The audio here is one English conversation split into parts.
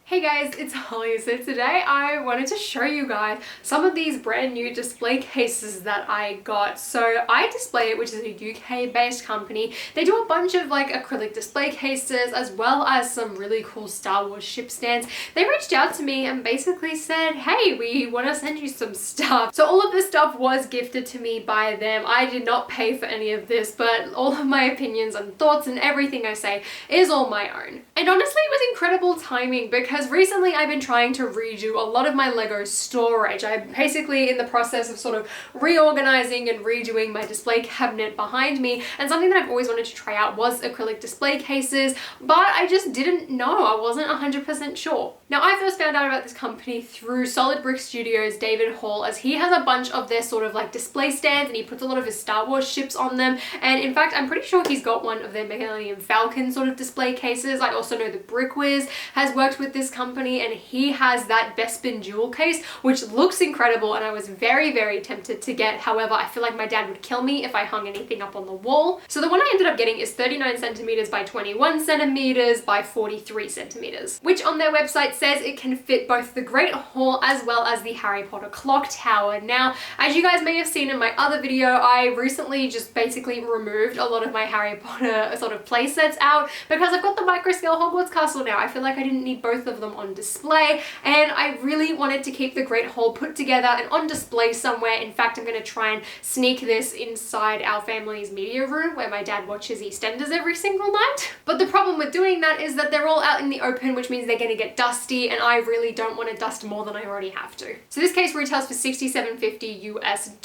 Hey guys, it's Holly. So today I wanted to show you guys some of these brand new display cases that I got. So iDisplayIt, which is a UK based company, they do a bunch of like acrylic display cases as well as some really cool Star Wars ship stands. They reached out to me and basically said, hey, we want to send you some stuff. So all of this stuff was gifted to me by them. I did not pay for any of this, but all of my opinions and thoughts and everything I say is all my own. And honestly, it was incredible timing because recently I've been trying to redo a lot of my Lego storage. I'm basically in the process of sort of reorganizing and redoing my display cabinet behind me, and something that I've always wanted to try out was acrylic display cases, but I just didn't know. I wasn't 100% sure. Now, I first found out about this company through Solid Brick Studios' David Hall, as he has a bunch of their sort of like display stands and he puts a lot of his Star Wars ships on them. And in fact, I'm pretty sure he's got one of their Millennium Falcon sort of display cases. I also know the Brick Whiz has worked with this company and he has that Bespin jewel case, which looks incredible, and I was very, very tempted to get. However, I feel like my dad would kill me if I hung anything up on the wall. So the one I ended up getting is 39 centimeters by 21 centimeters by 43 centimeters, which on their website says it can fit both the Great Hall as well as the Harry Potter clock tower. Now, as you guys may have seen in my other video, I recently just basically removed a lot of my Harry Potter sort of play sets out because I've got the micro scale Hogwarts castle now. I feel like I didn't need both of them on display, and I really wanted to keep the Great Hall put together and on display somewhere. In fact, I'm going to try and sneak this inside our family's media room where my dad watches EastEnders every single night. But the problem with doing that is that they're all out in the open, which means they're going to get dusty, and I really don't want to dust more than I already have to. So this case retails for $67.50 US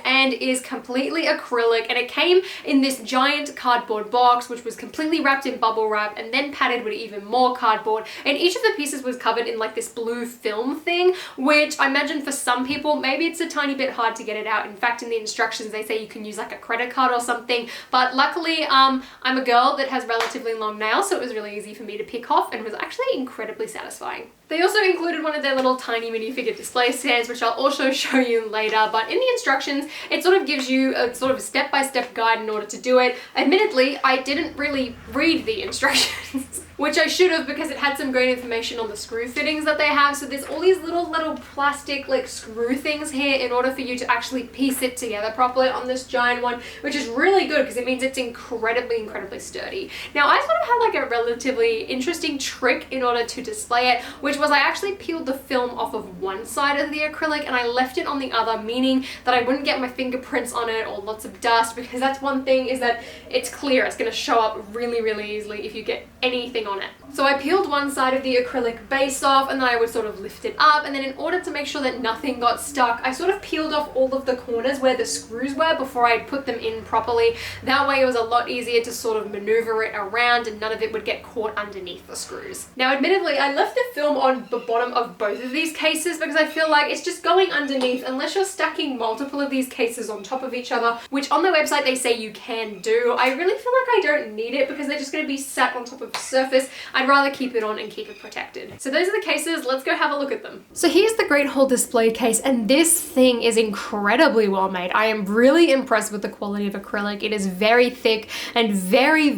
and is completely acrylic, and it came in this giant cardboard box which was completely wrapped in bubble wrap and then padded with even more cardboard, and each of the pieces was covered in like this blue film thing, which I imagine for some people maybe it's a tiny bit hard to get it out. In fact, in the instructions they say you can use like a credit card or something, but luckily I'm a girl that has relatively long nails, so it was really easy for me to pick off and was actually incredibly satisfying. They also included one of their little tiny minifigure display stands, which I'll also show you later, but in the instructions it sort of gives you a sort of step-by-step guide in order to do it. Admittedly, I didn't really read the instructions which I should have, because it had some great information on the screw fittings that they have. So there's all these little plastic like screw things here in order for you to actually piece it together properly on this giant one, which is really good because it means it's incredibly sturdy. Now, I sort of had like a relatively interesting trick in order to display it, which was I actually peeled the film off of one side of the acrylic and I left it on the other, meaning that I wouldn't get my fingerprints on it or lots of dust, because that's one thing, is that it's clear. It's going to show up really easily if you get anything on it. So I peeled one side of the acrylic base off and then I would sort of lift it up, and then in order to make sure that nothing got stuck, I sort of peeled off all of the corners where the screws were before I put them in properly. That way it was a lot easier to sort of maneuver it around and none of it would get caught underneath the screws. Now, admittedly, I left the film on the bottom of both of these cases because I feel like it's just going underneath unless you're stacking multiple of these cases on top of each other, which on their website they say you can do. I really feel like I don't need it because they're just going to be sat on top of the surface. I'd rather keep it on and keep it protected. So those are the cases. Let's go have a look at them. So here's the Great Hall display case, and this thing is incredibly well made. I am really impressed with the quality of acrylic. It is very thick and very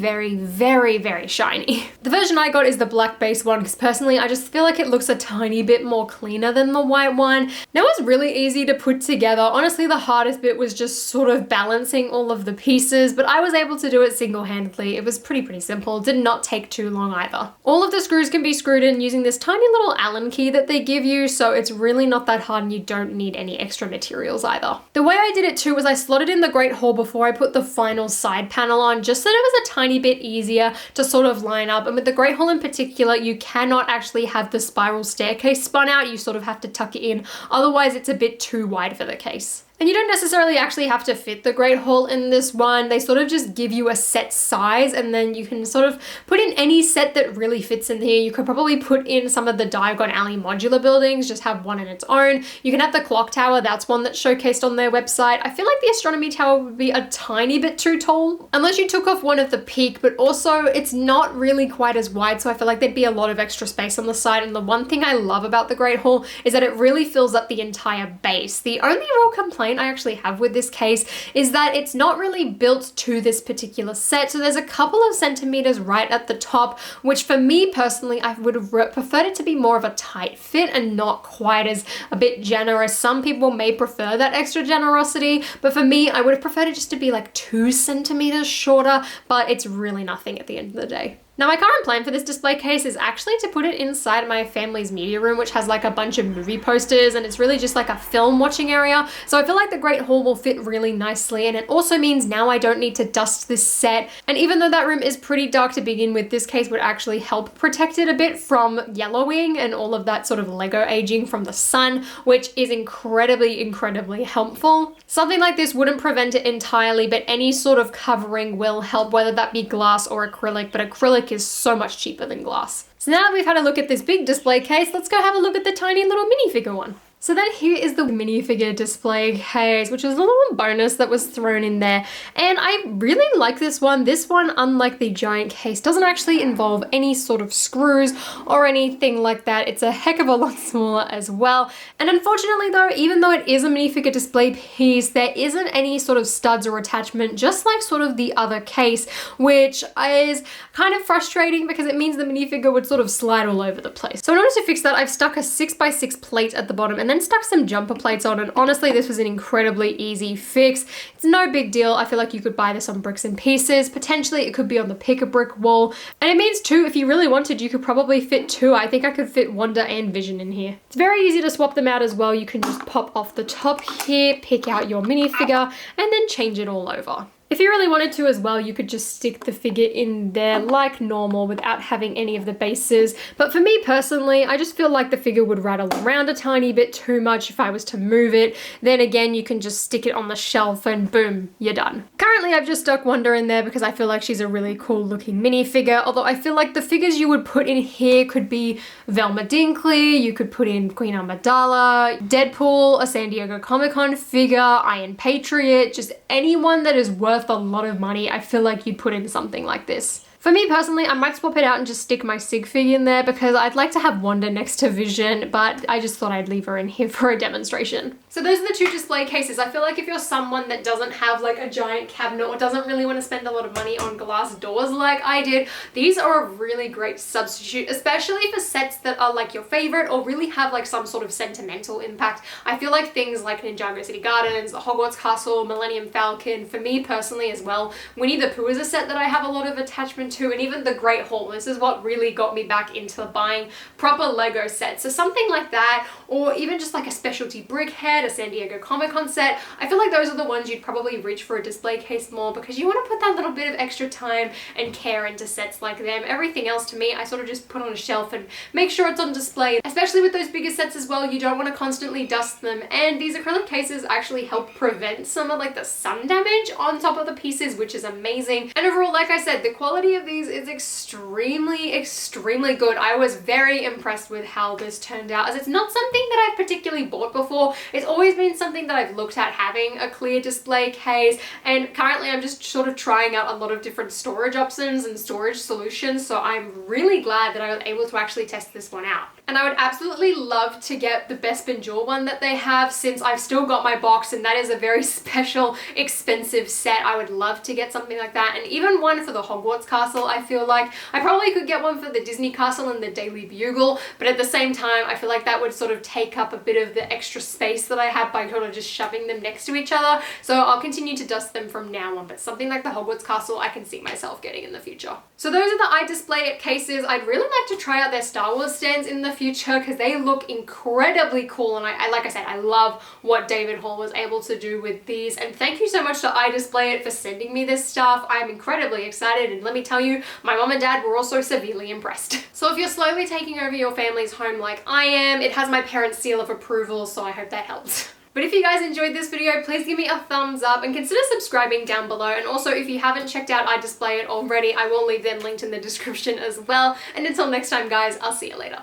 shiny. The version I got is the black base one because personally I just feel like it looks a tiny bit more cleaner than the white one. Now, it was really easy to put together. Honestly, the hardest bit was just sort of balancing all of the pieces, but I was able to do it single-handedly. It was pretty simple. It did not take too long either. All of the screws can be screwed in using this tiny little Allen key that they give you, so it's really not that hard and you don't need any extra materials either. The way I did it too was I slotted in the Great Hall before I put the final side panel on, just so that it was a tiny bit easier to sort of line up. And with the Great Hall in particular, you cannot actually have the spiral staircase spun out. You sort of have to tuck it in, otherwise it's a bit too wide for the case. And you don't necessarily actually have to fit the Great Hall in this one. They sort of just give you a set size, and then you can sort of put in any set that really fits in here. You could probably put in some of the Diagon Alley modular buildings, just have one in its own. You can have the clock tower. That's one that's showcased on their website. I feel like the astronomy tower would be a tiny bit too tall, unless you took off one of the peak, but also it's not really quite as wide, so I feel like there'd be a lot of extra space on the side. And the one thing I love about the Great Hall is that it really fills up the entire base. The only real complaint complaint I actually have with this case is that it's not really built to this particular set. So there's a couple of centimeters right at the top, which for me personally, I would have preferred it to be more of a tight fit and not quite as a bit generous. Some people may prefer that extra generosity, but for me, I would have preferred it just to be like 2 centimeters shorter, but it's really nothing at the end of the day. Now, my current plan for this display case is actually to put it inside my family's media room, which has like a bunch of movie posters, and it's really just like a film watching area. So I feel like the Great Hall will fit really nicely, and it also means now I don't need to dust this set. And even though that room is pretty dark to begin with, this case would actually help protect it a bit from yellowing and all of that sort of Lego aging from the sun, which is incredibly, incredibly helpful. Something like this wouldn't prevent it entirely, but any sort of covering will help, whether that be glass or acrylic, but acrylic is so much cheaper than glass. So now that we've had a look at this big display case, let's go have a look at the tiny little minifigure one. So then here is the minifigure display case, which is a little bonus that was thrown in there. And I really like this one. This one, unlike the giant case, doesn't actually involve any sort of screws or anything like that. It's a heck of a lot smaller as well. And unfortunately though, even though it is a minifigure display piece, there isn't any sort of studs or attachment, just like sort of the other case, which is kind of frustrating because it means the minifigure would sort of slide all over the place. So in order to fix that, I've stuck a 6x6 plate at the bottom and then stuck some jumper plates on, and honestly this was an incredibly easy fix. It's no big deal. I feel like you could buy this on Bricks and Pieces. Potentially it could be on the Pick-a-Brick wall, and it means too, if you really wanted, you could probably fit 2. I think I could fit Wonder and Vision in here. It's very easy to swap them out as well. You can just pop off the top here, pick out your minifigure, and then change it all over. If you really wanted to as well, you could just stick the figure in there like normal without having any of the bases. But for me personally, I just feel like the figure would rattle around a tiny bit too much if I was to move it. Then again, you can just stick it on the shelf and boom, you're done. Currently, I've just stuck Wonder in there because I feel like she's a really cool looking minifigure. Although I feel like the figures you would put in here could be Velma Dinkley, you could put in Queen Amidala, Deadpool, a San Diego Comic-Con figure, Iron Patriot, just anyone that is worth a lot of money. I feel like you'd put in something like this. For me personally, I might swap it out and just stick my Sig figure in there because I'd like to have Wanda next to Vision, but I just thought I'd leave her in here for a demonstration. So those are the 2 display cases. I feel like if you're someone that doesn't have like a giant cabinet or doesn't really want to spend a lot of money on glass doors like I did, these are a really great substitute, especially for sets that are like your favorite or really have like some sort of sentimental impact. I feel like things like Ninjago City Gardens, the Hogwarts Castle, Millennium Falcon, for me personally as well, Winnie the Pooh is a set that I have a lot of attachment to, and even the Great Hall. This is what really got me back into buying proper Lego sets. So something like that, or even just like a specialty brickhead, a San Diego Comic-Con set. I feel like those are the ones you'd probably reach for a display case more because you want to put that little bit of extra time and care into sets like them. Everything else to me, I sort of just put on a shelf and make sure it's on display. Especially with those bigger sets as well, you don't want to constantly dust them. And these acrylic cases actually help prevent some of like the sun damage on top of the pieces, which is amazing. And overall, like I said, the quality of these is extremely, extremely good. I was very impressed with how this turned out, as it's not something that I've particularly bought before. It's always been something that I've looked at having a clear display case, and currently I'm just sort of trying out a lot of different storage options and storage solutions, so I'm really glad that I was able to actually test this one out. And I would absolutely love to get the Best Bonjour one that they have, since I've still got my box and that is a very special, expensive set. I would love to get something like that, and even one for the Hogwarts Castle. I feel like I probably could get one for the Disney Castle and the Daily Bugle, but at the same time, I feel like that would sort of take up a bit of the extra space that I have by sort of just shoving them next to each other. So I'll continue to dust them from now on, but something like the Hogwarts Castle, I can see myself getting in the future. So those are the iDisplayIt cases. I'd really like to try out their Star Wars stands in the future because they look incredibly cool, and I like I said, I love what David Hall was able to do with these. And thank you so much to iDisplayIt for sending me this stuff. I'm incredibly excited, and let me tell you, my mom and dad were also severely impressed. So if you're slowly taking over your family's home like I am, it has my parents' seal of approval, so I hope that helps. But if you guys enjoyed this video, please give me a thumbs up and consider subscribing down below. And also, if you haven't checked out iDisplayIt already, I will leave them linked in the description as well. And until next time, guys, I'll see you later.